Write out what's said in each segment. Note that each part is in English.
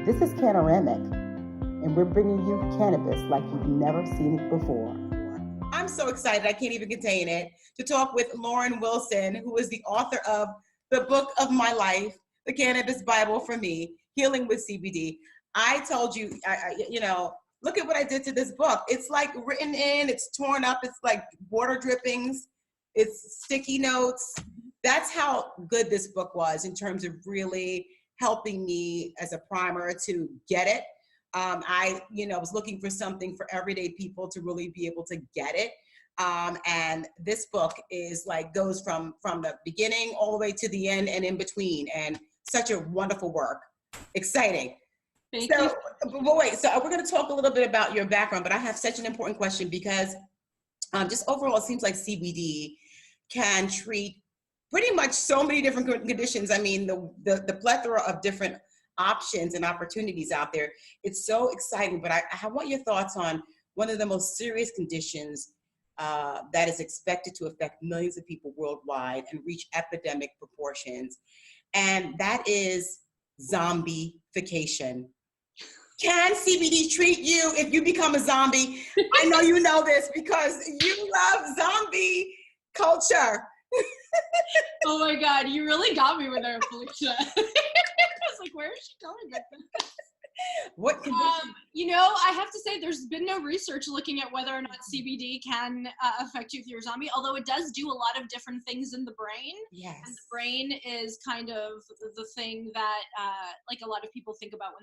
This is Cannaramic, and we're bringing you cannabis like you've never seen it before. I'm so excited, I can't even contain it, to talk with Lauren Wilson, who is the author of the book of my life, The Cannabis Bible for Me, Healing with CBD. I told you, look at what I did to this book. It's like written in, it's torn up, it's like water drippings, it's sticky notes. That's how good this book was in terms of really helping me as a primer to get it. I was looking for something for everyday people to really be able to get it. And this book is like, goes from the beginning all the way to the end and in between, and such a wonderful work. Exciting. Thank you. But wait, so we're going to talk a little bit about your background, but I have such an important question because just overall, it seems like CBD can treat pretty much so many different conditions. I mean, the plethora of different options and opportunities out there. It's so exciting, but I want your thoughts on one of the most serious conditions that is expected to affect millions of people worldwide and reach epidemic proportions, and that is zombification. Can CBD treat you if you become a zombie? I know you know this because you love zombie culture. Oh my God, you really got me with our Felicia. I was like, where is she going with this? What condition? I have to say there's been no research looking at whether or not CBD can affect you if you're a zombie, although it does do a lot of different things in the brain. Yes. And the brain is kind of the thing that a lot of people think about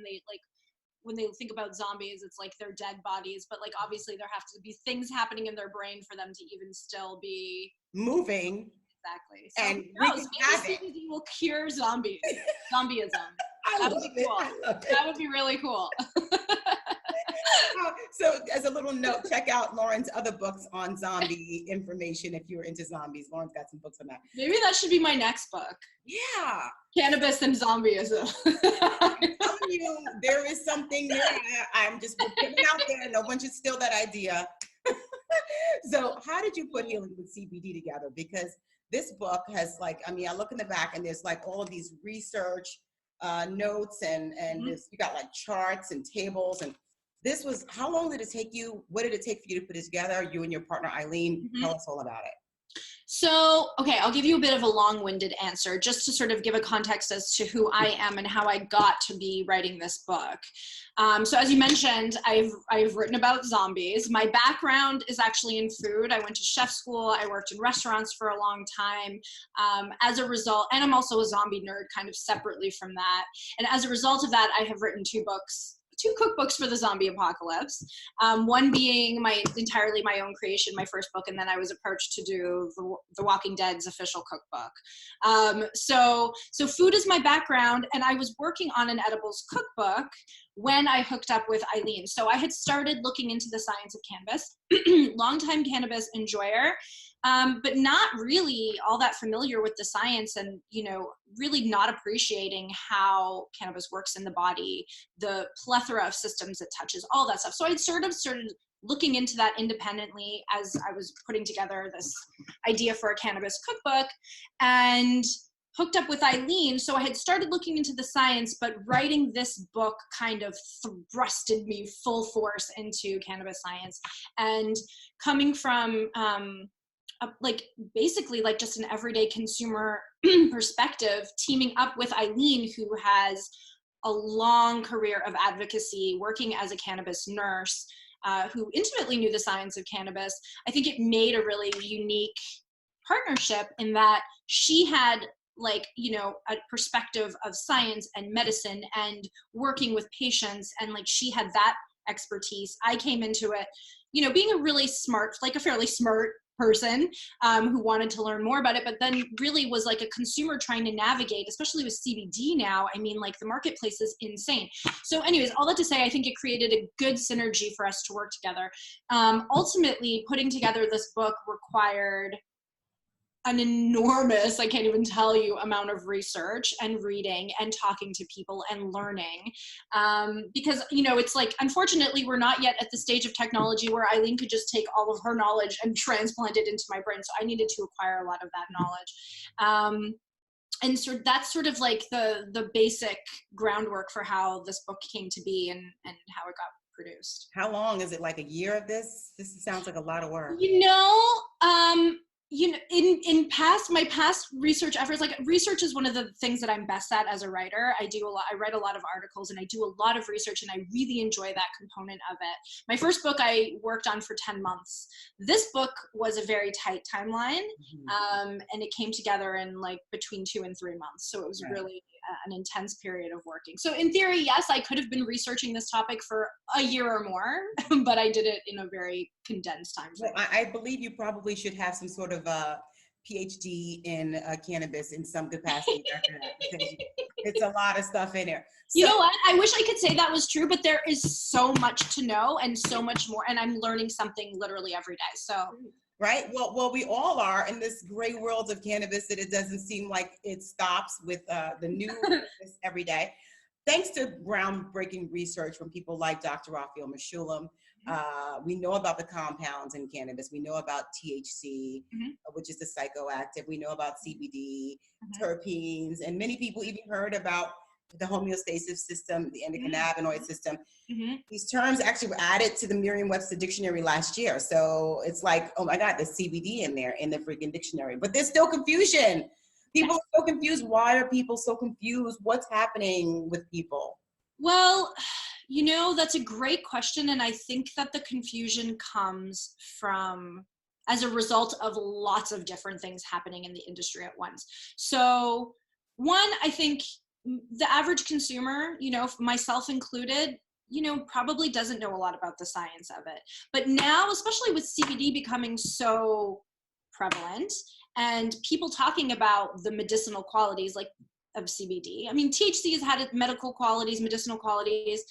when they think about zombies. It's like they're dead bodies, but like obviously there have to be things happening in their brain for them to even still be moving. Exactly. So and maybe CBD will cure zombieism. That would be cool. That would be really cool. So as a little note, check out Lauren's other books on zombie information if you're into zombies. Lauren's got some books on that. Maybe that should be my next book. Yeah. Cannabis and zombieism. I'm telling you, there is something there. I'm just putting it out there. No one should steal that idea. So how did you put Healing with CBD together? Because this book has I look in the back and there's like all of these research notes and this, you got like charts and tables, and this was, how long did it take you? What did it take for you to put it together? You and your partner, Eileen, tell us all about it. So, okay, I'll give you a bit of a long-winded answer just to sort of give a context as to who I am and how I got to be writing this book. So as you mentioned, I've written about zombies. My background is actually in food. I went to chef school. I worked in restaurants for a long time. As a result, and I'm also a zombie nerd kind of separately from that. And as a result of that, I have written two cookbooks for the zombie apocalypse. One being entirely my own creation, my first book, and then I was approached to do the Walking Dead's official cookbook. So food is my background, and I was working on an edibles cookbook when I hooked up with Eileen. So I had started looking into the science of cannabis, longtime cannabis enjoyer, but not really all that familiar with the science, and really not appreciating how cannabis works in the body, the plethora of systems it touches, all that stuff. So I'd sort of started looking into that independently as I was putting together this idea for a cannabis cookbook, and hooked up with Eileen. So I had started looking into the science, but writing this book kind of thrusted me full force into cannabis science. And coming from basically just an everyday consumer perspective, teaming up with Eileen, who has a long career of advocacy, working as a cannabis nurse, who intimately knew the science of cannabis, I think it made a really unique partnership in that she had a perspective of science and medicine and working with patients, and she had that expertise. I came into it, being a fairly smart person who wanted to learn more about it, but then really was like a consumer trying to navigate, especially with CBD now. I mean, the marketplace is insane. So anyways, all that to say, I think it created a good synergy for us to work together. Ultimately, putting together this book required an enormous, I can't even tell you, amount of research and reading and talking to people and learning. Because, it's unfortunately, we're not yet at the stage of technology where Eileen could just take all of her knowledge and transplant it into my brain. So I needed to acquire a lot of that knowledge. and so that's sort of like the basic groundwork for how this book came to be and how it got produced. How long is it? Like a year of this? This sounds like a lot of work. In my past research efforts, like research is one of the things that I'm best at as a writer. I write a lot of articles and I do a lot of research, and I really enjoy that component of it. My first book I worked on for 10 months. This book was a very tight timeline, and it came together in like between 2 and 3 months. So it was really an intense period of working. So in theory, yes, I could have been researching this topic for a year or more, but I did it in a very condensed time frame. Well, I believe you probably should have some sort of a PhD in cannabis in some capacity. It's a lot of stuff in there. So, you know what? I wish I could say that was true, but there is so much to know and so much more, and I'm learning something literally every day. So. Right. Well, we all are in this gray world of cannabis that it doesn't seem like it stops with the new every day. Thanks to groundbreaking research from people like Dr. Raphael Mechoulam, we know about the compounds in cannabis. We know about THC, which is the psychoactive. We know about CBD, terpenes, and many people even heard about the homeostasis system, the endocannabinoid system. These terms actually were added to the Merriam-Webster dictionary last year. So it's like, oh my God, there's CBD in there in the freaking dictionary. But there's still confusion. People are so confused. Why are people so confused? What's happening with people? Well, that's a great question. And I think that the confusion comes from as a result of lots of different things happening in the industry at once. So one, I think the average consumer, myself included, probably doesn't know a lot about the science of it. But now, especially with CBD becoming so prevalent and people talking about the medicinal qualities of CBD. I mean, THC has had medical qualities, medicinal qualities.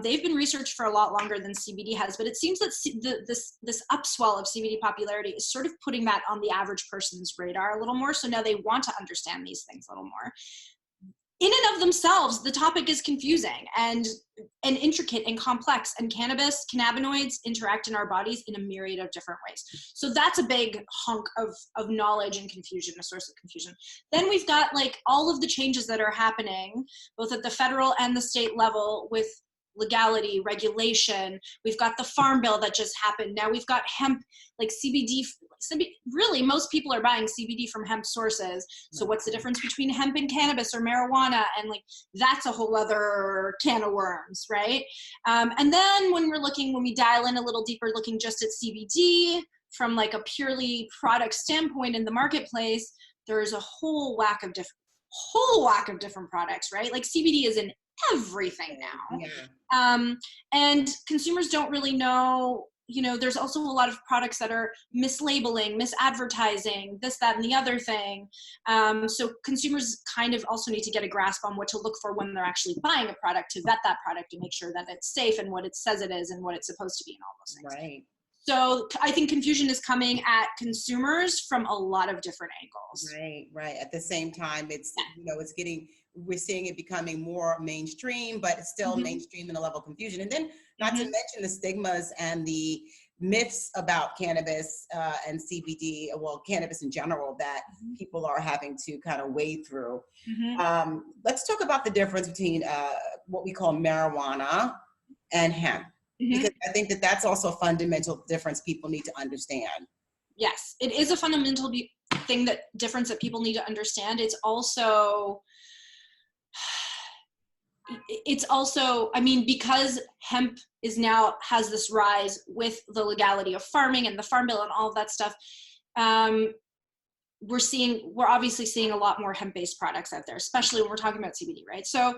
They've been researched for a lot longer than CBD has, but it seems that this upswell of CBD popularity is sort of putting that on the average person's radar a little more. So now they want to understand these things a little more. In and of themselves, the topic is confusing and intricate and complex, and cannabinoids interact in our bodies in a myriad of different ways. So that's a big hunk of knowledge and confusion, a source of confusion. Then we've got like all of the changes that are happening, both at the federal and the state level with legality, regulation. We've got the farm bill that just happened. Now we've got hemp, like CBD. Really, most people are buying CBD from hemp sources. So what's the difference between hemp and cannabis or marijuana? And like, that's a whole other can of worms, right? And then when we dial in a little deeper, looking just at CBD from like a purely product standpoint in the marketplace, there's a whole whack of different products, right? Like CBD is in everything now. And consumers don't really know, there's also a lot of products that are mislabeling, misadvertising, this, that, and the other thing. So consumers kind of also need to get a grasp on what to look for when they're actually buying a product, to vet that product and make sure that it's safe and what it says it is and what it's supposed to be and all those things. Right. So I think confusion is coming at consumers from a lot of different angles. Right. At the same time, we're seeing it becoming more mainstream, but it's still mainstream in a level of confusion. And then not to mention the stigmas and the myths about cannabis and CBD, well, cannabis in general, that people are having to kind of wade through. Let's talk about the difference between what we call marijuana and hemp. Because I think that's also a fundamental difference people need to understand. Yes, it is a fundamental difference that people need to understand. It's also, I mean, because hemp has this rise with the legality of farming and the farm bill and all of that stuff, we're obviously seeing a lot more hemp-based products out there, especially when we're talking about CBD, right? So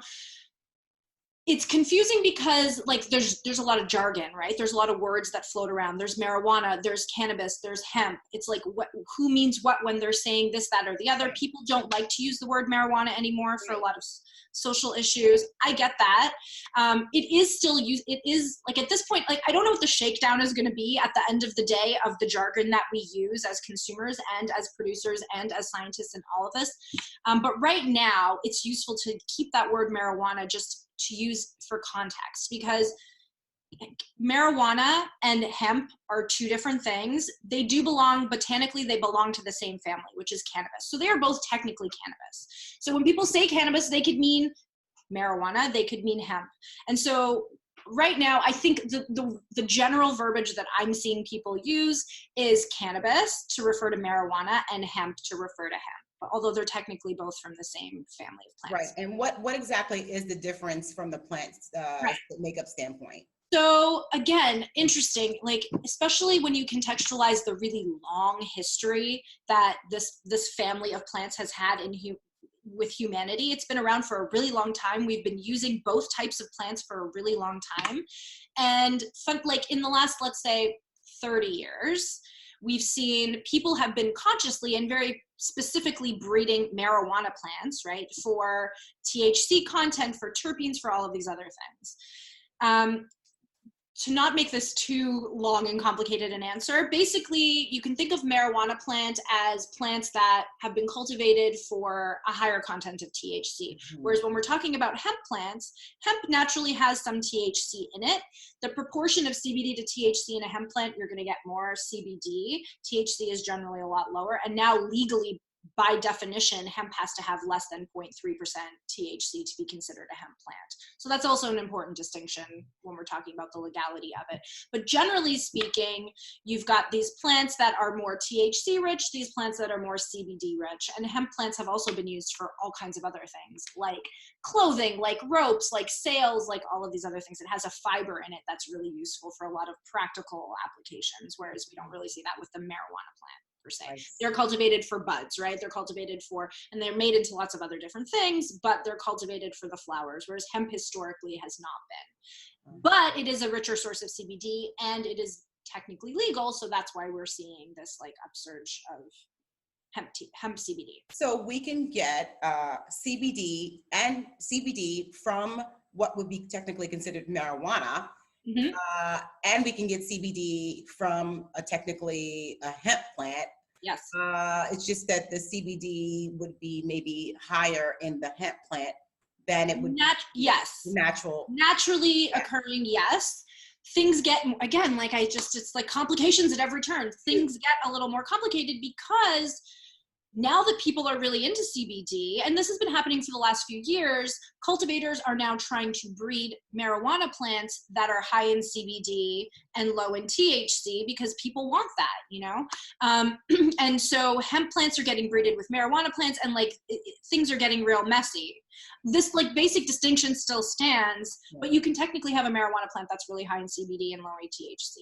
it's confusing because like there's a lot of jargon, right? There's a lot of words that float around. There's marijuana, there's cannabis, there's hemp. It's like who means what when they're saying this, that, or the other. People don't like to use the word marijuana anymore for a lot of social issues. I get that. It is still used. It is like at this point, like I don't know what the shakedown is going to be at the end of the day of the jargon that we use as consumers and as producers and as scientists and all of this. But right now, it's useful to keep that word marijuana just to use for context, because marijuana and hemp are two different things. They do belong, botanically, they belong to the same family, which is cannabis. So they are both technically cannabis. So when people say cannabis, they could mean marijuana, they could mean hemp. And so right now, I think the general verbiage that I'm seeing people use is cannabis to refer to marijuana and hemp to refer to hemp, although they're technically both from the same family of plants. Right. And what exactly is the difference from the plants Right. makeup standpoint? So again, interesting, like especially when you contextualize the really long history that this family of plants has had with humanity. It's been around for a really long time. We've been using both types of plants for a really long time. And like in the last, let's say 30 years, we've seen people have been consciously and very specifically breeding marijuana plants, right? For THC content, for terpenes, for all of these other things. To not make this too long and complicated an answer, basically you can think of marijuana plant as plants that have been cultivated for a higher content of THC. Mm-hmm. Whereas when we're talking about hemp plants, hemp naturally has some THC in it. The proportion of CBD to THC in a hemp plant, you're gonna get more CBD. THC is generally a lot lower. And now legally, by definition, hemp has to have less than 0.3% THC to be considered a hemp plant. So that's also an important distinction when we're talking about the legality of it. But generally speaking, you've got these plants that are more THC rich, these plants that are more CBD rich, and hemp plants have also been used for all kinds of other things, like clothing, like ropes, like sails, like all of these other things. It has a fiber in it that's really useful for a lot of practical applications, whereas we don't really see that with the marijuana plant. Nice. They're cultivated for buds, right? They're cultivated for, and they're made into lots of other different things, but they're cultivated for the flowers, whereas hemp historically has not been. But it is a richer source of CBD and it is technically legal, so that's why we're seeing this like upsurge of hemp CBD. So we can get CBD and CBD from what would be technically considered marijuana. Mm-hmm. And we can get CBD from technically a hemp plant. Yes. It's just that the CBD would be maybe higher in the hemp plant than it would be. Yes. Natural. Naturally occurring, yes. Things get, again, like it's like complications at every turn. Things get a little more complicated because now that people are really into CBD, and this has been happening for the last few years, cultivators are now trying to breed marijuana plants that are high in CBD and low in THC because people want that, you know? And so hemp plants are getting breeded with marijuana plants and like things are getting real messy. This like basic distinction still stands, but you can technically have a marijuana plant that's really high in CBD and low in THC.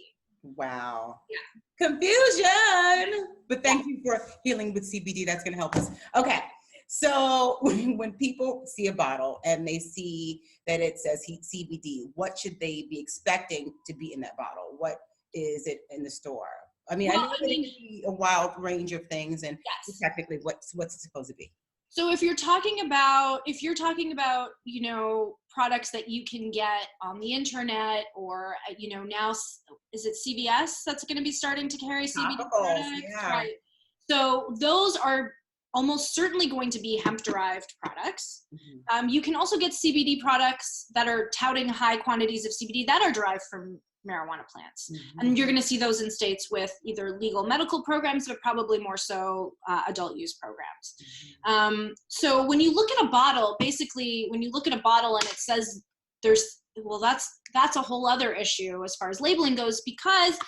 Wow. Yeah. Confusion. But thank you for healing with CBD. That's going to help us. Okay. So when people see a bottle and they see that it says CBD, what should they be expecting to be in that bottle? What is it in the store? I mean, I know that it can be a wild range of things and technically what's it supposed to be? So if you're talking about, you know, products that you can get on the internet or, you know, now, is it CVS that's going to be starting to carry CBD products? Yeah. Right. So those are almost certainly going to be hemp-derived products. Mm-hmm. You can also get CBD products that are touting high quantities of CBD that are derived from marijuana plants. Mm-hmm. And you're going to see those in states with either legal medical programs, but probably more so adult use programs. Mm-hmm. So when you look at a bottle, basically when you look at a bottle and it says that's a whole other issue as far as labeling goes, because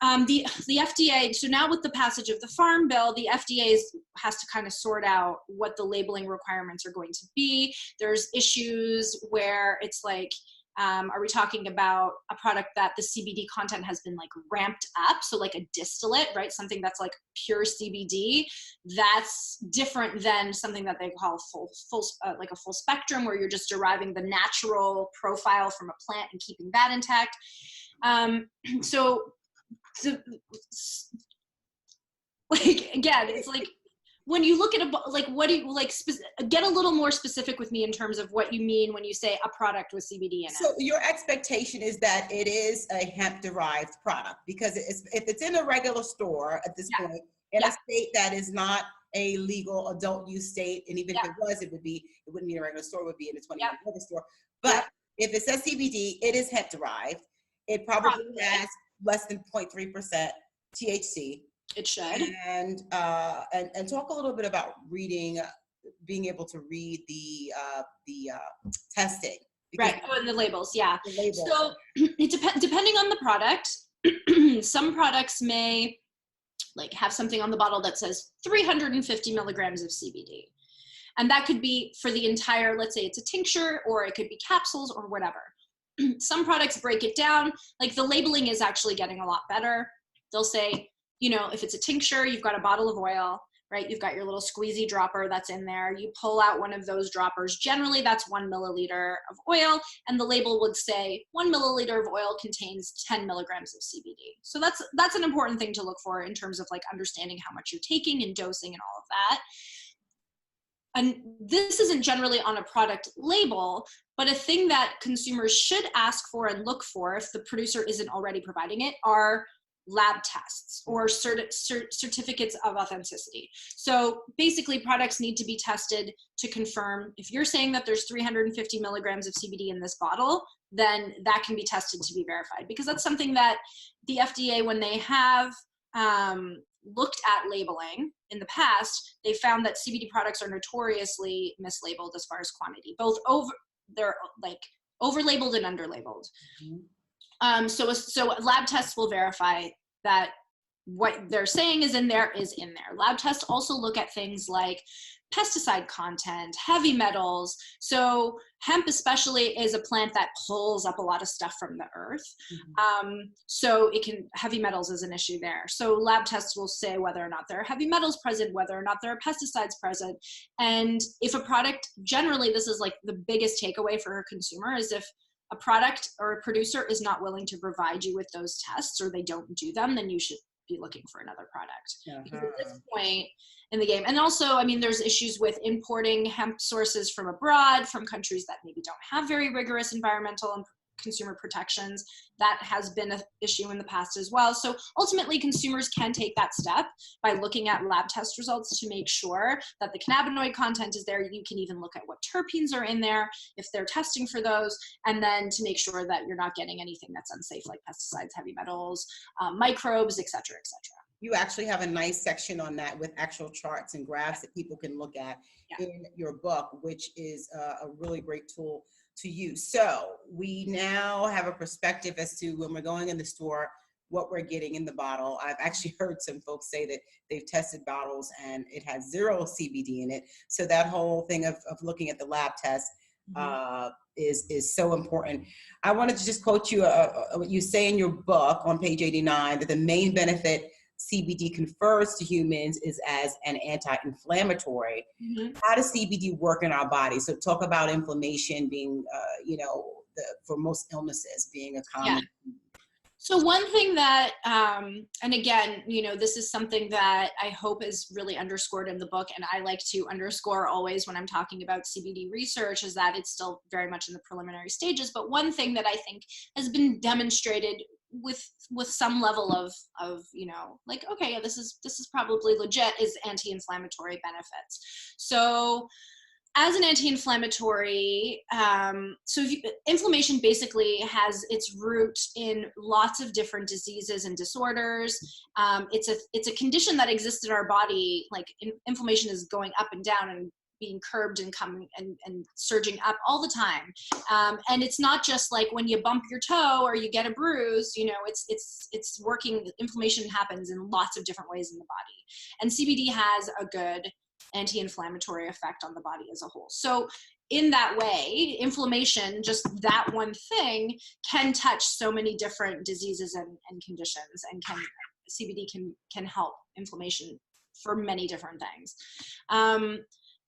the FDA, so now with the passage of the Farm Bill, the FDA has to kind of sort out what the labeling requirements are going to be. There's issues where it's like, are we talking about a product that the CBD content has been like ramped up? So like a distillate, right? Something that's like pure CBD. That's different than something that they call like a full spectrum, where you're just deriving the natural profile from a plant and keeping that intact. So like, again, it's like, when you look at what do you like? Get a little more specific with me in terms of what you mean when you say a product with CBD in it. So your expectation is that it is a hemp-derived product, because if it's in a regular store at this point in a state that is not a legal adult use state, and even if it was, it wouldn't be in a regular store, it would be in a 21 store. But if it says CBD, it is hemp-derived. It probably has less than 0.3% THC. It should. And talk a little bit about reading, being able to read the testing. Right. Oh, and the labels. Yeah. The labels. So it depending on the product. Some products may like have something on the bottle that says 350 milligrams of CBD. And that could be for the entire, let's say it's a tincture, or it could be capsules or whatever. Some products break it down. Like the labeling is actually getting a lot better. They'll say, you know, if it's a tincture, you've got a bottle of oil, right? You've got your little squeezy dropper that's in there. You pull out one of those droppers. Generally, that's 1 milliliter of oil. And the label would say 1 milliliter of oil contains 10 milligrams of CBD. So that's an important thing to look for in terms of like understanding how much you're taking and dosing and all of that. And this isn't generally on a product label, but a thing that consumers should ask for and look for, if the producer isn't already providing it, are lab tests or certificates of authenticity. So basically products need to be tested to confirm. If you're saying that there's 350 milligrams of CBD in this bottle, then that can be tested to be verified, because that's something that the FDA, when they have looked at labeling in the past, they found that CBD products are notoriously mislabeled as far as quantity, both they're like over-labeled and under-labeled. Mm-hmm. So lab tests will verify that what they're saying is in there is in there. Lab tests also look at things like pesticide content, heavy metals. So hemp especially is a plant that pulls up a lot of stuff from the earth. Mm-hmm. So heavy metals is an issue there. So lab tests will say whether or not there are heavy metals present, whether or not there are pesticides present. And if a product, generally this is like the biggest takeaway for a consumer, is if a product or a producer is not willing to provide you with those tests, or they don't do them, then you should be looking for another product. Uh-huh. Because at this point in the game, and also, I mean, there's issues with importing hemp sources from abroad, from countries that maybe don't have very rigorous environmental and consumer protections. That has been an issue in the past as well. So ultimately, consumers can take that step by looking at lab test results to make sure that the cannabinoid content is there. You can even look at what terpenes are in there if they're testing for those, and then to make sure that you're not getting anything that's unsafe, like pesticides, heavy metals, microbes, et cetera, et cetera. You actually have a nice section on that with actual charts and graphs that people can look at in your book, which is a really great tool to use. So we now have a perspective as to when we're going in the store, what we're getting in the bottle. I've actually heard some folks say that they've tested bottles and it has 0 CBD in it. So that whole thing of looking at the lab test is so important. I wanted to just quote you, what you say in your book on page 89, that the main benefit CBD confers to humans is as an anti-inflammatory. Mm-hmm. How does CBD work in our body? So talk about inflammation being, for most illnesses being a common. Yeah. So one thing that, and again, this is something that I hope is really underscored in the book, and I like to underscore always when I'm talking about CBD research, is that it's still very much in the preliminary stages. But one thing that I think has been demonstrated with some level of like, okay, yeah, this is probably legit, is anti-inflammatory benefits. So as an anti-inflammatory, inflammation basically has its root in lots of different diseases and disorders. It's a condition that exists in our body. Like inflammation is going up and down and being curbed and coming and surging up all the time. And it's not just like when you bump your toe or you get a bruise, it's working. Inflammation happens in lots of different ways in the body. And CBD has a good anti-inflammatory effect on the body as a whole. So in that way, inflammation, just that one thing, can touch so many different diseases and conditions, and CBD can help inflammation for many different things.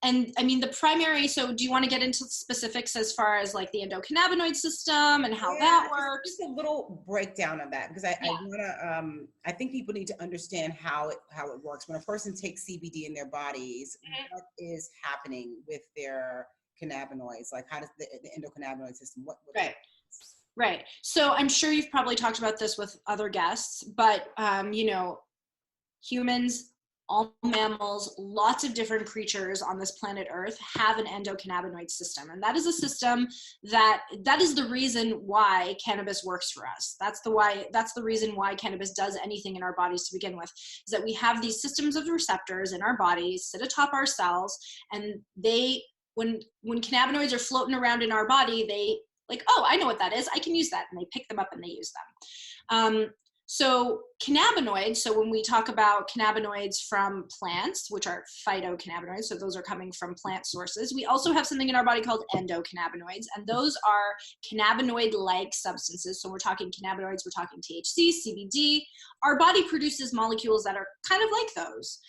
And I mean, the primary, so do you want to get into specifics as far as like the endocannabinoid system and how that works? Just a little breakdown of that, because I think people need to understand how it works. When a person takes CBD in their bodies, what is happening with their cannabinoids? Like, how does the endocannabinoid system, what Right. So I'm sure you've probably talked about this with other guests, but, humans all mammals, lots of different creatures on this planet Earth have an endocannabinoid system. And that is a system that is the reason why cannabis works for us. That's the reason why cannabis does anything in our bodies to begin with, is that we have these systems of receptors in our bodies sit atop our cells, and they, when cannabinoids are floating around in our body, they like, oh, I know what that is. I can use that. And they pick them up and they use them. So cannabinoids, so when we talk about cannabinoids from plants, which are phytocannabinoids, so those are coming from plant sources, we also have something in our body called endocannabinoids, and those are cannabinoid-like substances. So we're talking cannabinoids, we're talking THC, CBD. Our body produces molecules that are kind of like those.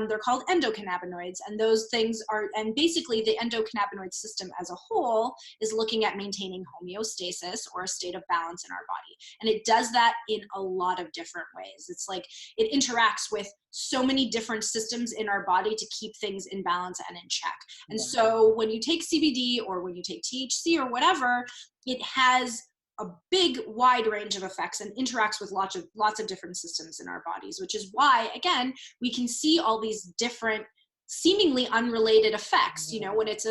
They're called endocannabinoids, and those things are, and basically the endocannabinoid system as a whole is looking at maintaining homeostasis, or a state of balance in our body. And it does that in a lot of different ways. It's like it interacts with so many different systems in our body to keep things in balance and in check. And so when you take CBD or when you take THC or whatever, it has a big wide range of effects and interacts with lots of different systems in our bodies, which is why, again, we can see all these different seemingly unrelated effects, you know, when it's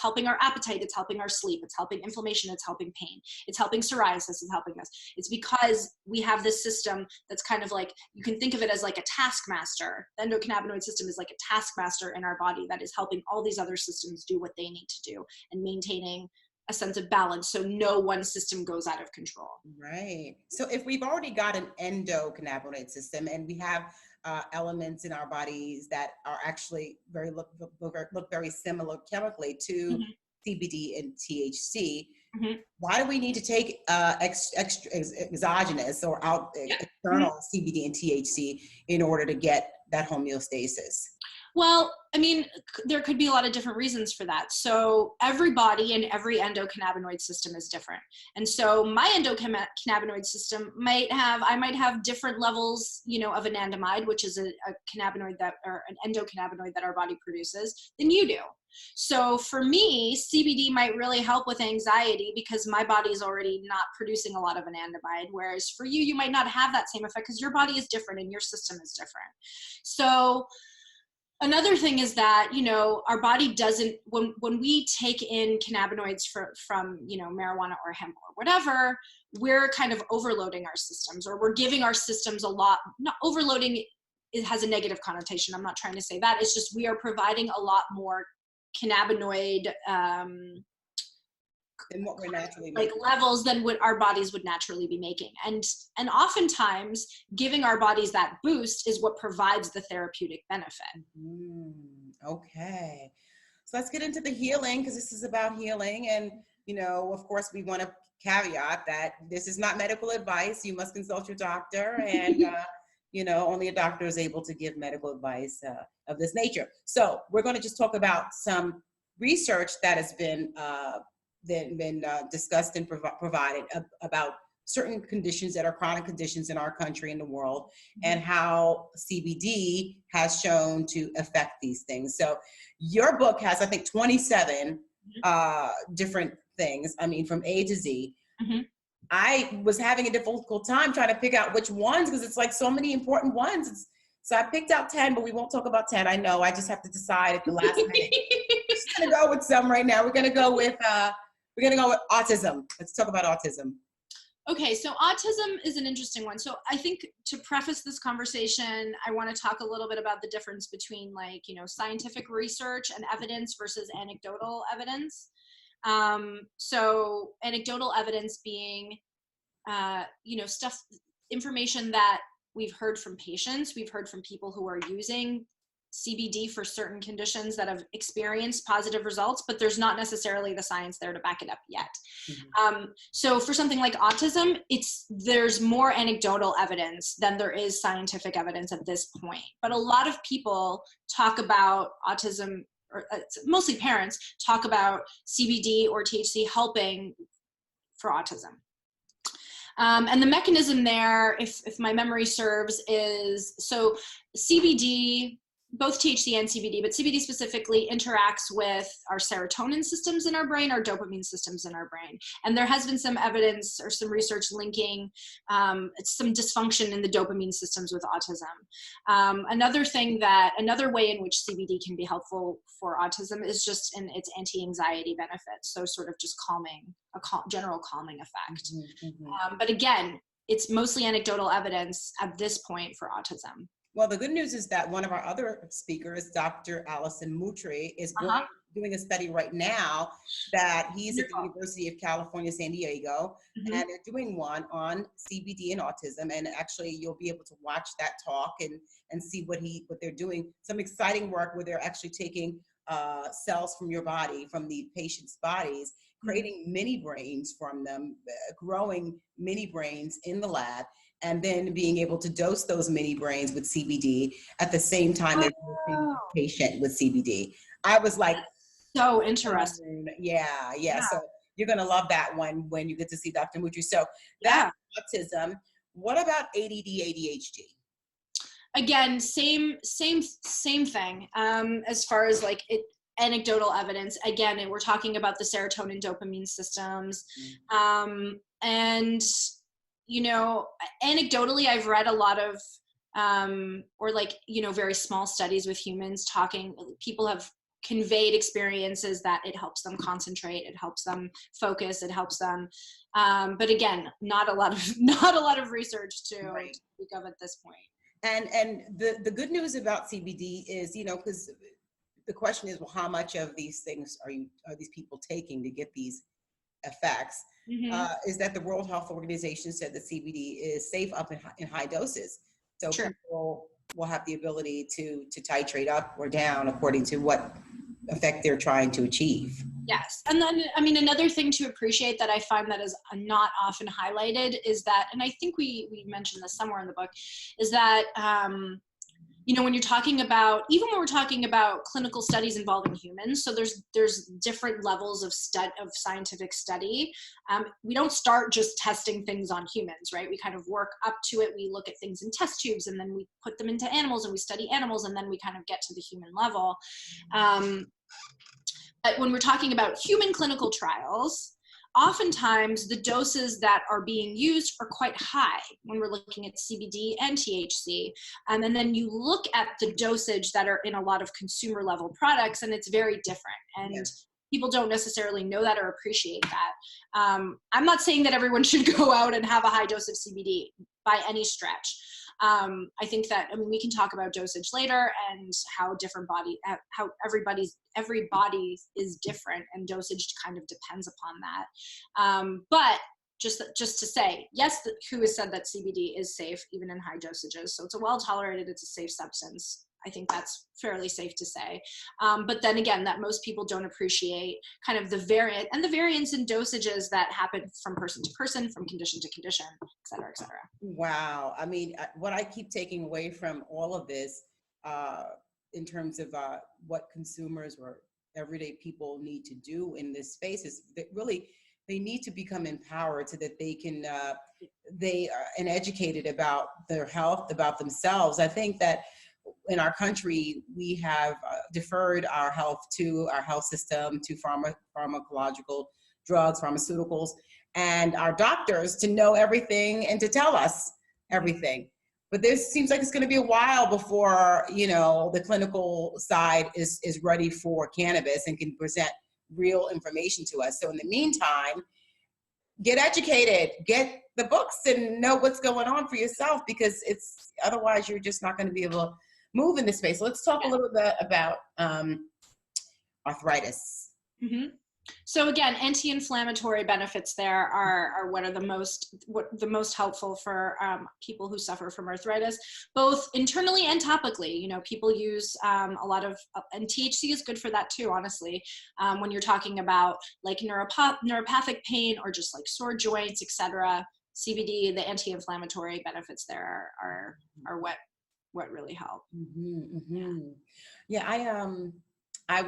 helping our appetite, it's helping our sleep, it's helping inflammation, it's helping pain, it's helping psoriasis, it's helping us. It's because we have this system that's kind of like, you can think of it as like a taskmaster. The endocannabinoid system is like a taskmaster in our body that is helping all these other systems do what they need to do and maintaining a sense of balance so no one system goes out of control. Right. So if we've already got an endocannabinoid system and we have elements in our bodies that are actually look very similar chemically to CBD and THC, why do we need to take exogenous or external CBD and THC in order to get that homeostasis? Well, I mean, there could be a lot of different reasons for that. So every body and every endocannabinoid system is different. And so my endocannabinoid system I might have different levels, you know, of anandamide, which is a cannabinoid or an endocannabinoid that our body produces, than you do. So for me, CBD might really help with anxiety because my body is already not producing a lot of anandamide, whereas for you, you might not have that same effect because your body is different and your system is different. So another thing is that, you know, our body doesn't, when we take in cannabinoids from, you know, marijuana or hemp or whatever, we're kind of overloading our systems, or we're giving our systems a lot. Not overloading, it has a negative connotation. I'm not trying to say that. It's just we are providing a lot more cannabinoid than what we're naturally like making. levels than what our bodies would naturally be making. And oftentimes giving our bodies that boost is what provides the therapeutic benefit. Okay. So let's get into the healing, because this is about healing. And, you know, of course, we want to caveat that this is not medical advice. You must consult your doctor, and, you know, only a doctor is able to give medical advice of this nature. So we're going to just talk about some research that has been discussed and provided about certain conditions that are chronic conditions in our country and the world, and how CBD has shown to affect these things. So your book has, I think, 27 different things, I mean, from A to Z. I was having a difficult time trying to pick out which ones, because it's like so many important ones. So I picked out 10, but we won't talk about 10. I know, I just have to decide at the last minute. We're just gonna go with some right now. We're gonna go with autism. Let's talk about autism. Okay, so autism is an interesting one. So I think to preface this conversation, I want to talk a little bit about the difference between, like, you know, scientific research and evidence versus anecdotal evidence. So anecdotal evidence being, you know, information that we've heard from patients, we've heard from people who are using CBD for certain conditions that have experienced positive results, but there's not necessarily the science there to back it up yet. So for something like autism, there's more anecdotal evidence than there is scientific evidence at this point. But a lot of people talk about autism, or mostly parents talk about CBD or THC helping for autism. And the mechanism there, if my memory serves, is so CBD both THC and CBD, but CBD specifically interacts with our serotonin systems in our brain, our dopamine systems in our brain. And there has been some evidence or some research linking some dysfunction in the dopamine systems with autism. Another way in which CBD can be helpful for autism is just in its anti-anxiety benefits. So sort of just general calming effect. But again, it's mostly anecdotal evidence at this point for autism. Well, the good news is that one of our other speakers, Dr. Allison Moutry, is doing a study right now that he's at the University of California, San Diego, and they're doing one on CBD and autism. And actually, you'll be able to watch that talk and see what they're doing. Some exciting work where they're actually taking cells from your body, from the patient's bodies, creating mini brains from them, growing mini brains in the lab, and then being able to dose those mini brains with CBD at the same time as the patient with CBD. I was like, so interesting. Yeah. So you're going to love that one when you get to see Dr. Moutry. So that's autism. What about ADD, ADHD? Again, same thing. As far as like anecdotal evidence, again, we're talking about the serotonin dopamine systems. And you know, anecdotally, I've read a lot of, very small studies with humans people have conveyed experiences that it helps them concentrate, it helps them focus, it helps them, but again, not a lot of research to speak of at this point. And the good news about CBD is, you know, because the question is, well, how much of these things are these people taking to get these effects? Is that the World Health Organization said that CBD is safe up in high doses. So people will have the ability to titrate up or down according to what effect they're trying to achieve. Yes. And then, I mean, another thing to appreciate that I find that is not often highlighted is that, and I think we mentioned this somewhere in the book, is that, you know, when we're talking about clinical studies involving humans, so there's different levels of scientific study. We don't start just testing things on humans, right? We kind of work up to it. We look at things in test tubes, and then we put them into animals, and we study animals, and then we kind of get to the human level. But when we're talking about human clinical trials, oftentimes the doses that are being used are quite high when we're looking at CBD and THC. And then you look at the dosage that are in a lot of consumer level products, and it's very different. And people don't necessarily know that or appreciate that. I'm not saying that everyone should go out and have a high dose of CBD by any stretch. I think that, I mean, we can talk about dosage later and how how every body is different, and dosage kind of depends upon that. But just to say, yes, WHO has said that CBD is safe even in high dosages. So it's a well-tolerated, it's a safe substance. I think that's fairly safe to say. But then again, that most people don't appreciate kind of the variance in dosages that happen from person to person, from condition to condition, et cetera, et cetera. Wow. I mean, what I keep taking away from all of this in terms of what consumers or everyday people need to do in this space is that really they need to become empowered so that they can, they are and educated about their health, about themselves. I think that in our country, we have deferred our health to our health system, to pharmacological drugs, pharmaceuticals, and our doctors to know everything and to tell us everything. But this seems like it's going to be a while before, you know, the clinical side is ready for cannabis and can present real information to us. So in the meantime, get educated, get the books and know what's going on for yourself, because it's otherwise you're just not going to be able to move in this space. Let's talk a little bit about arthritis. Mm-hmm. So again, anti-inflammatory benefits there are what are the most helpful for people who suffer from arthritis, both internally and topically. You know, people use a lot of, and THC is good for that too, honestly. When you're talking about like neuropathic pain or just like sore joints, etc., CBD, the anti-inflammatory benefits there are what really help. Mm-hmm, mm-hmm. Yeah, I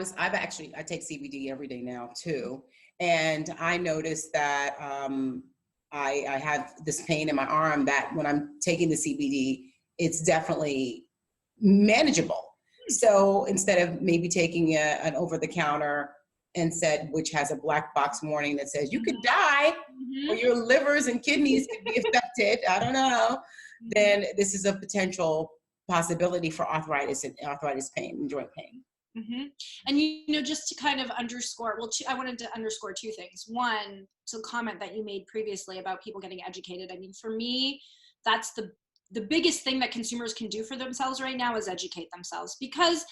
take CBD every day now too. And I noticed that I have this pain in my arm that when I'm taking the CBD, it's definitely manageable. So instead of maybe taking an over-the-counter and said, which has a black box warning that says you could die or your livers and kidneys could be affected, I don't know, then this is a potential possibility for arthritis pain and joint pain. And, you know, just to kind of underscore, well, I wanted to underscore two things. One, to comment that you made previously about people getting educated. I mean, for me, that's the biggest thing that consumers can do for themselves right now is educate themselves, because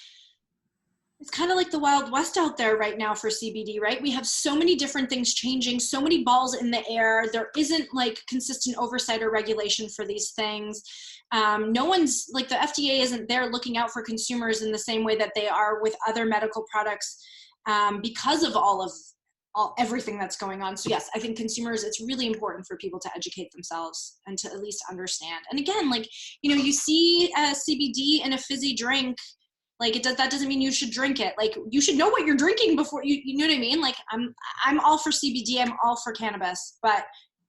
it's kind of like the Wild West out there right now for CBD, right? We have so many different things changing, so many balls in the air. There isn't like consistent oversight or regulation for these things. No one's like, the FDA isn't there looking out for consumers in the same way that they are with other medical products, because of everything that's going on. So yes, I think consumers, it's really important for people to educate themselves and to at least understand. And again, like, you know, you see CBD in a fizzy drink, like that doesn't mean you should drink it. Like, you should know what you're drinking before you know what I mean? Like, I'm all for CBD, I'm all for cannabis, but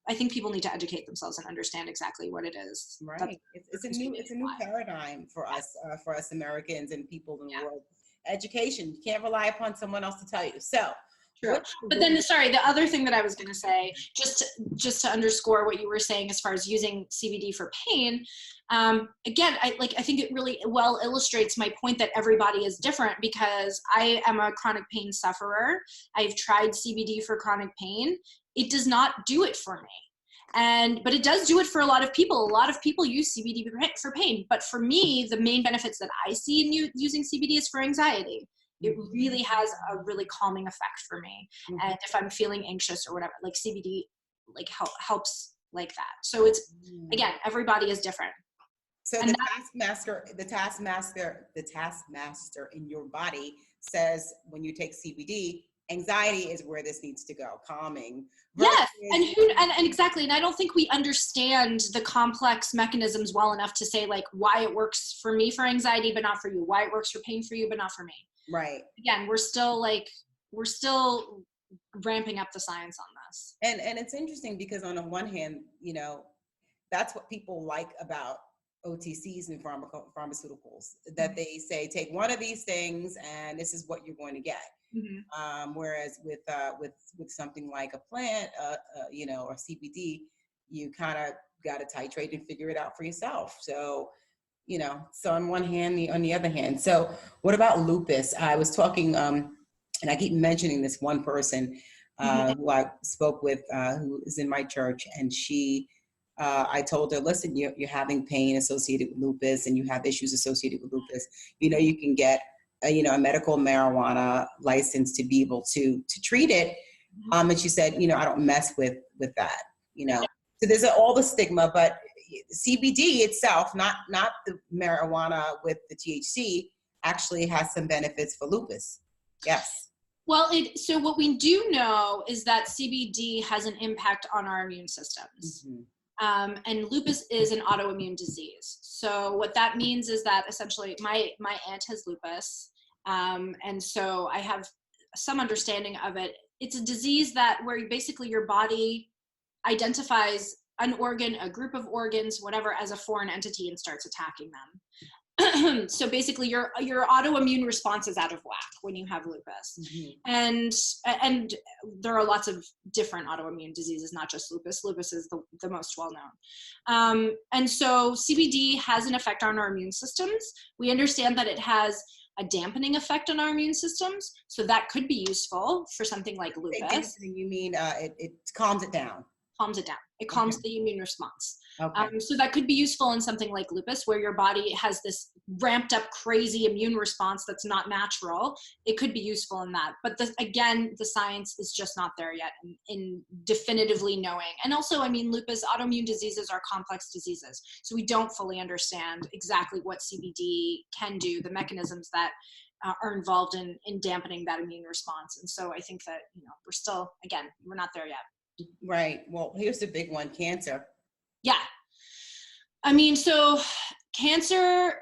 I think people need to educate themselves and understand exactly what it is. Right. It's a new paradigm for us Americans and people in the world. Education. You can't rely upon someone else to tell you. So, true. But then, sorry, the other thing that I was going to say, just to underscore what you were saying as far as using CBD for pain, again, I think it really well illustrates my point that everybody is different, because I am a chronic pain sufferer. I've tried CBD for chronic pain. It does not do it for me. But it does do it for a lot of people. A lot of people use CBD for pain. But for me, the main benefits that I see in using CBD is for anxiety. It really has a really calming effect for me. And if I'm feeling anxious or whatever, like CBD like helps like that. So it's, again, everybody is different. So the taskmaster in your body says when you take CBD, anxiety is where this needs to go, calming. Yes, and exactly. And I don't think we understand the complex mechanisms well enough to say like why it works for me for anxiety, but not for you. Why it works for pain for you, but not for me. Right. Again, we're still ramping up the science on this. And it's interesting because on the one hand, you know, that's what people like about OTCs and pharmaceuticals, that they say, take one of these things and this is what you're going to get. Whereas with something like a plant, you know, or CBD, you kind of got to titrate and figure it out for yourself. So, you know, so on one hand, on the other hand. So what about lupus? I was talking, and I keep mentioning this one person who I spoke with, who is in my church, and she, I told her, listen, you're having pain associated with lupus and you have issues associated with lupus. You know, you can get a medical marijuana license to be able to treat it. And she said, you know, I don't mess with that, you know. So there's all the stigma, but CBD itself, not the marijuana with the THC, actually has some benefits for lupus. Yes. Well, so what we do know is that CBD has an impact on our immune systems. And lupus is an autoimmune disease. So what that means is that essentially my aunt has lupus. And so I have some understanding of it. It's a disease where basically your body identifies an organ, a group of organs, whatever, as a foreign entity and starts attacking them. So basically your autoimmune response is out of whack when you have lupus. And there are lots of different autoimmune diseases, not just lupus. Lupus is the most well-known. And so CBD has an effect on our immune systems. We understand that it has a dampening effect on our immune systems. So that could be useful for something like lupus. You mean it calms it down? Calms it down. It calms the immune response. So that could be useful in something like lupus, where your body has this ramped up crazy immune response that's not natural. It could be useful in that. But again, the science is just not there yet in definitively knowing. And also, I mean, lupus, autoimmune diseases are complex diseases. So we don't fully understand exactly what CBD can do, the mechanisms that are involved in dampening that immune response. And so I think that, you know, we're still, again, we're not there yet. Right. Well, here's the big one, cancer. Yeah. I mean, so cancer,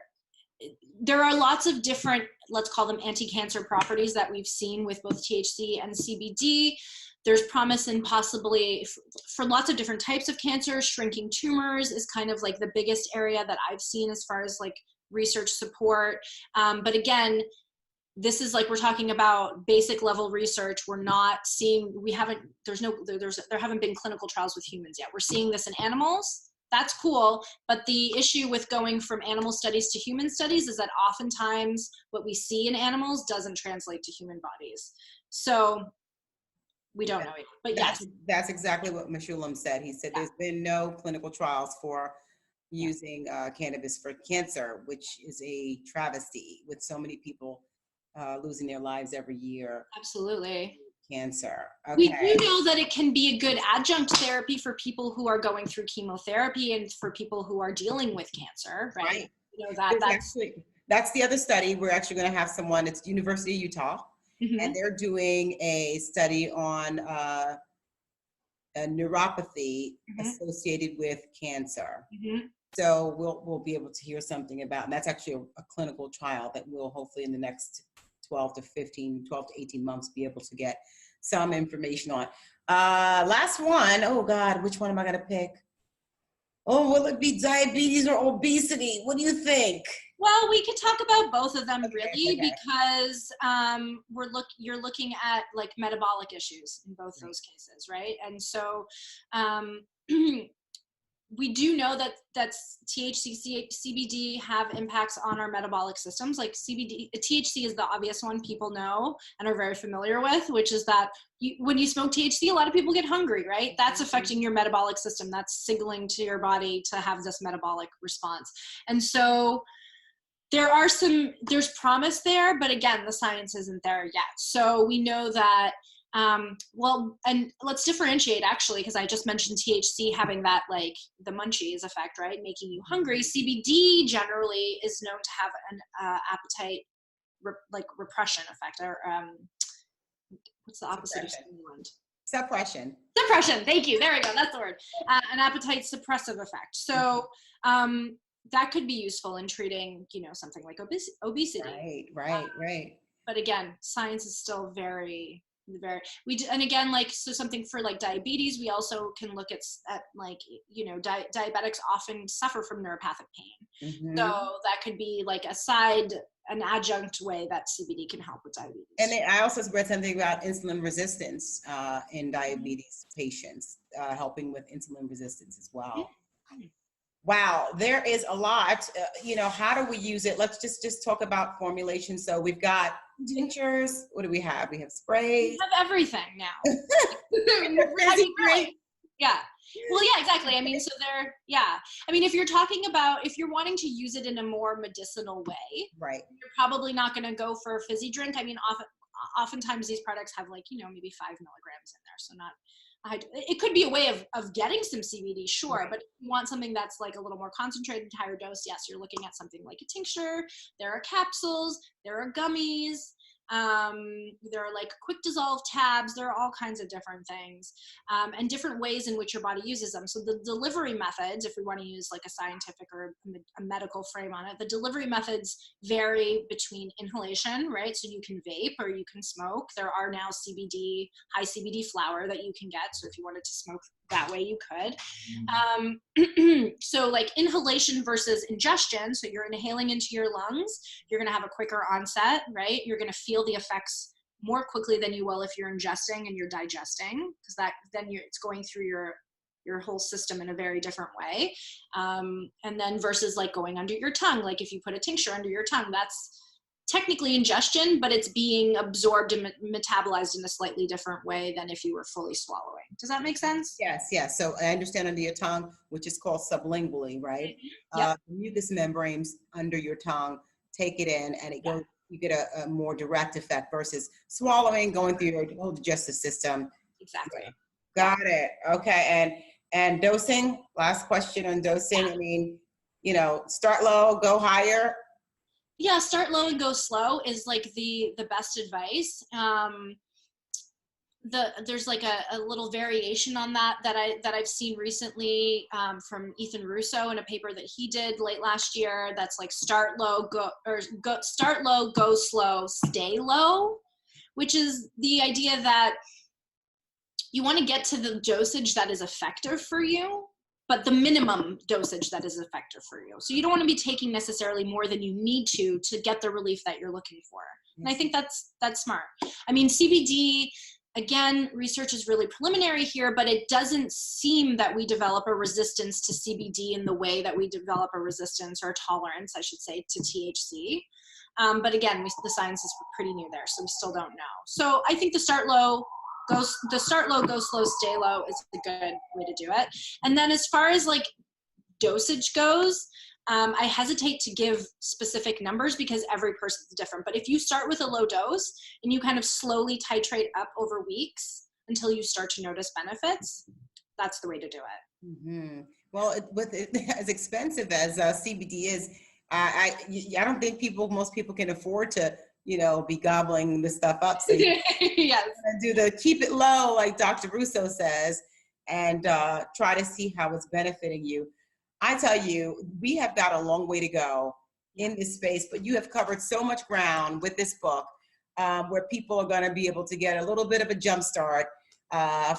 there are lots of different, let's call them anti-cancer properties that we've seen with both THC and CBD. There's promise in possibly for lots of different types of cancer. Shrinking tumors is kind of like the biggest area that I've seen as far as like research support. But again, this is like, we're talking about basic level research. We're not seeing, there haven't been clinical trials with humans yet. We're seeing this in animals. That's cool. But the issue with going from animal studies to human studies is that oftentimes what we see in animals doesn't translate to human bodies. So we don't know it, but yes. That's exactly what Meshulam said. He said there's been no clinical trials for using cannabis for cancer, which is a travesty with so many people losing their lives every year. Absolutely. Cancer. Okay. We do know that it can be a good adjunct therapy for people who are going through chemotherapy and for people who are dealing with cancer, right? You know, that's the other study. We're actually going to have someone, it's University of Utah, and they're doing a study on a neuropathy associated with cancer. So we'll be able to hear something about, and that's actually a clinical trial that we'll hopefully in the next 12 to 18 months be able to get some information on. Last one. Oh God, which one am I gonna pick? Oh, will it be diabetes or obesity? What do you think? Well, we could talk about both of them because you're looking at like metabolic issues in both those cases, right? And so we do know that THC, CBD have impacts on our metabolic systems. Like THC is the obvious one people know and are very familiar with, which is that when you smoke THC, a lot of people get hungry, right? That's affecting your metabolic system. That's signaling to your body to have this metabolic response. And so there's promise there, but again, the science isn't there yet. So we know that and let's differentiate actually, because I just mentioned THC having that like the munchies effect, right? Making you hungry. CBD generally is known to have an appetite repression effect, or what's the opposite of stimulant? Suppression. Suppression. Thank you. There we go. That's the word. An appetite suppressive effect. So that could be useful in treating, something like obesity. Right. But again, science is still very and again, like, so something for like diabetes, we also can look at like, diabetics often suffer from neuropathic pain. So that could be like an adjunct way that CBD can help with diabetes. And I also read something about insulin resistance in diabetes patients, helping with insulin resistance as well. Wow, there is a lot. How do we use it? Let's just talk about formulation. So we've got tinctures. What do we have? We have sprays. We have everything now. Yeah. Well, yeah, exactly. I mean, so if you're wanting to use it in a more medicinal way, right, you're probably not going to go for a fizzy drink. I mean, oftentimes these products have like, maybe 5 milligrams in there. So it could be a way of getting some CBD, sure, but if you want something that's like a little more concentrated, higher dose, yes, you're looking at something like a tincture. There are capsules, there are gummies, there are like quick dissolve tabs. There are all kinds of different things, and different ways in which your body uses them. So the delivery methods, if we want to use like a scientific or a medical frame on it, the delivery methods vary between inhalation, right? So you can vape or you can smoke. There are now high CBD flower that you can get. So if you wanted to smoke that way, you could. So like inhalation versus ingestion. So you're inhaling into your lungs. You're going to have a quicker onset, right? You're going to feel the effects more quickly than you will if you're ingesting and you're digesting, because it's going through your whole system in a very different way. And then versus like going under your tongue, like if you put a tincture under your tongue, that's technically ingestion, but it's being absorbed and metabolized in a slightly different way than if you were fully swallowing. Does that make sense? Yes. So I understand under your tongue, which is called sublingually, right? Yep. Mucous membranes under your tongue, take it in and it goes, you get a more direct effect versus swallowing, going through your whole digestive system. Exactly. Got it. Okay. And dosing, last question on dosing. I mean, start low, go higher. Yeah, start low and go slow is like the best advice. There's like a little variation on that I've seen recently from Ethan Russo in a paper that he did late last year. That's like start low, start low, go slow, stay low, which is the idea that you want to get to the dosage that is effective for you. but the minimum dosage that is effective for you. So you don't want to be taking necessarily more than you need to get the relief that you're looking for. And I think that's smart. I mean, CBD, again, research is really preliminary here, but it doesn't seem that we develop a resistance to CBD in the way that we develop a resistance or a tolerance, I should say, to THC. But again, the science is pretty new there, so we still don't know. So I think the start low, go slow, stay low is a good way to do it. And then as far as like dosage goes, I hesitate to give specific numbers because every person's different. But if you start with a low dose and you kind of slowly titrate up over weeks until you start to notice benefits, that's the way to do it. Mm-hmm. Well, as expensive as CBD is, I don't think most people can afford to, be gobbling this stuff up. So you yes. keep it low, like Dr. Russo says, and try to see how it's benefiting you. I tell you, we have got a long way to go in this space, but you have covered so much ground with this book, where people are going to be able to get a little bit of a jump start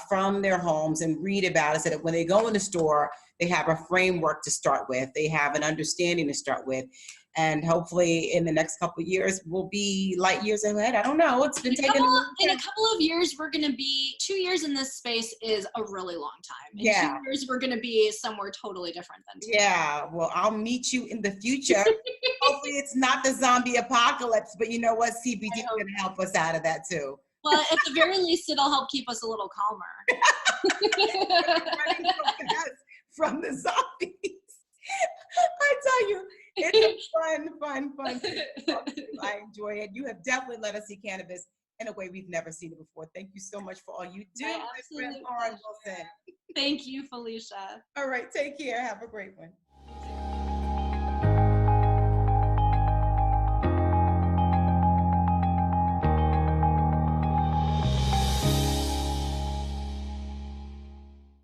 from their homes and read about it, so that when they go in the store, they have a framework to start with, they have an understanding to start with, and hopefully in the next couple of years we'll be light years ahead. I don't know, it's been taking in a couple of years we're going to be 2 years in this space is a really long time. In 2 years we're going to be somewhere totally different than today. Yeah, well, I'll meet you in the future. Hopefully it's not the zombie apocalypse, but you know what, CBD is going to help us out of that too. Well, at the very least, it'll help keep us a little calmer. From the zombies. I tell you, it's fun. I enjoy it. You have definitely let us see cannabis in a way we've never seen it before. Thank you so much for all you do, my friend Lauren Wilson. Thank you, Felicia. All right, take care. Have a great one.